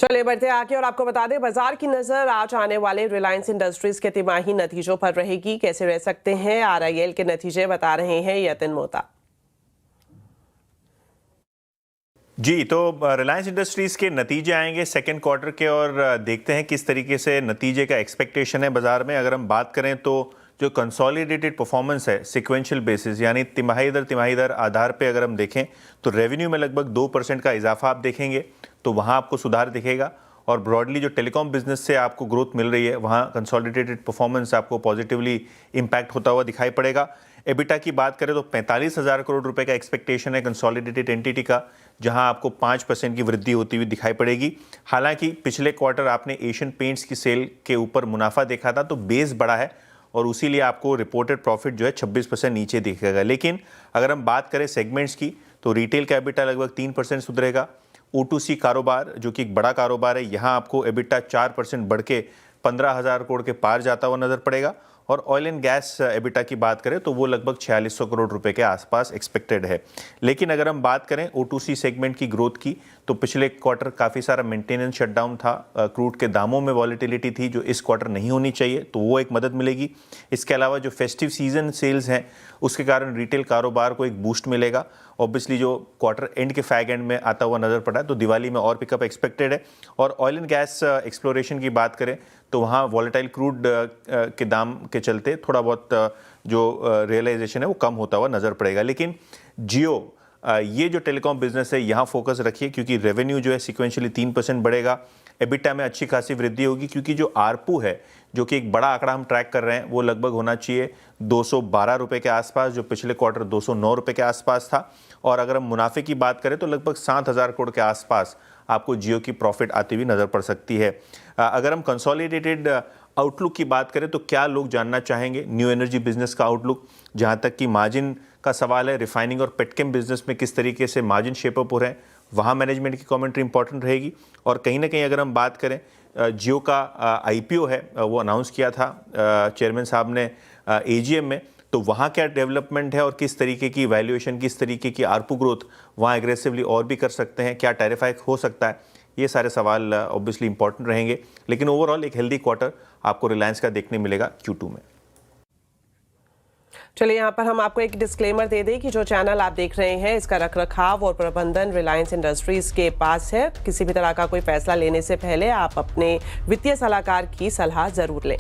चलिए बढ़ते आगे और आपको बता दें बाजार की नजर आज आने वाले रिलायंस इंडस्ट्रीज के तिमाही नतीजों पर रहेगी। कैसे रह सकते हैं आरआईएल के नतीजे, बता रहे हैं यतिन मोहता। जी, तो रिलायंस इंडस्ट्रीज के नतीजे आएंगे सेकेंड क्वार्टर के और देखते हैं किस तरीके से नतीजे का एक्सपेक्टेशन है बाजार में। अगर हम बात करें तो जो कंसोलिडेटेड परफॉर्मेंस है सिक्वेंशियल बेसिस यानी तिमाही दर आधार पे अगर हम देखें तो रेवेन्यू में लगभग 2% का इजाफा आप देखेंगे, तो वहाँ आपको सुधार दिखेगा। और ब्रॉडली जो टेलीकॉम बिजनेस से आपको ग्रोथ मिल रही है वहाँ कंसोलिडेटेड परफॉर्मेंस आपको पॉजिटिवली इम्पैक्ट होता हुआ दिखाई पड़ेगा। एबिटा की बात करें तो 45,000 करोड़ रुपए का एक्सपेक्टेशन है कंसोलिडेटेड एंटिटी का, जहां आपको 5% की वृद्धि होती हुई दिखाई पड़ेगी। हालांकि पिछले क्वार्टर आपने एशियन पेंट्स की सेल के ऊपर मुनाफा देखा था, तो बेस बड़ा है और उसी लिए आपको रिपोर्टेड प्रॉफिट जो है 26% नीचे दिखेगा। लेकिन अगर हम बात करें सेगमेंट्स की तो रिटेल का एबिटा लगभग 3% सुधरेगा। O2C कारोबार जो कि एक बड़ा कारोबार है, यहाँ आपको एबिटा 4% बढ़ के 15,000 करोड़ के पार जाता हुआ नजर पड़ेगा। और ऑयल एंड गैस एबिटा की बात करें तो वो लगभग 4600 करोड़ रुपए के आसपास एक्सपेक्टेड है। लेकिन अगर हम बात करें O2C सेगमेंट की ग्रोथ की तो पिछले क्वार्टर काफ़ी सारा मेंटेनेंस शटडाउन था, क्रूड के दामों में वॉलेटिलिटी थी जो इस क्वार्टर नहीं होनी चाहिए, तो वो एक मदद मिलेगी। इसके अलावा जो फेस्टिव सीजन सेल्स हैं उसके कारण रिटेल कारोबार को एक बूस्ट मिलेगा। ऑब्वियसली जो क्वार्टर एंड के फैग एंड में आता हुआ नजर पड़ा है तो दिवाली में और पिकअप एक्सपेक्टेड है। और ऑयल एंड गैस एक्सप्लोरेशन की बात करें तो वहाँ वॉलेटाइल क्रूड के दाम के चलते थोड़ा बहुत जो रियलाइजेशन है वो कम होता हुआ नजर पड़ेगा। लेकिन जियो ये जो टेलीकॉम बिजनेस है यहाँ फोकस रखिए, क्योंकि रेवेन्यू जो है सिक्वेंशियली 3% बढ़ेगा। एबिटा में अच्छी खासी वृद्धि होगी, क्योंकि जो आरपू है जो कि एक बड़ा आंकड़ा हम ट्रैक कर रहे हैं वो लगभग होना चाहिए 212 रुपए के आसपास, जो पिछले क्वार्टर 209 रुपए के आसपास था। और अगर हम मुनाफे की बात करें तो लगभग 7,000 करोड़ के आसपास आपको जियो की प्रॉफिट आती हुई नजर पड़ सकती है। अगर हम कंसोलिडेटेड आउटलुक की बात करें तो क्या लोग जानना चाहेंगे न्यू एनर्जी बिजनेस का आउटलुक, जहां तक कि मार्जिन का सवाल है, रिफाइनिंग और पेटकेम बिजनेस में किस तरीके से मार्जिन शेपअप हो रहे हैं, वहाँ मैनेजमेंट की कमेंट्री इंपॉर्टेंट रहेगी। और कहीं ना कहीं अगर हम बात करें जियो का आईपीओ है वो अनाउंस किया था चेयरमैन साहब ने एजीएम में, तो वहाँ क्या डेवलपमेंट है और किस तरीके की वैल्यूएशन, किस तरीके की आरपू ग्रोथ वहाँ एग्रेसिवली और भी कर सकते हैं, क्या टैरिफ हाइक हो सकता है, ये सारे सवाल ऑब्वियसली इंपॉर्टेंट रहेंगे। लेकिन ओवरऑल एक हेल्दी क्वार्टर आपको रिलायंस का देखने मिलेगा Q2 में। चलिए यहाँ पर हम आपको एक डिस्क्लेमर दे दें कि जो चैनल आप देख रहे हैं इसका रखरखाव और प्रबंधन रिलायंस इंडस्ट्रीज के पास है। किसी भी तरह का कोई फैसला लेने से पहले आप अपने वित्तीय सलाहकार की सलाह जरूर लें।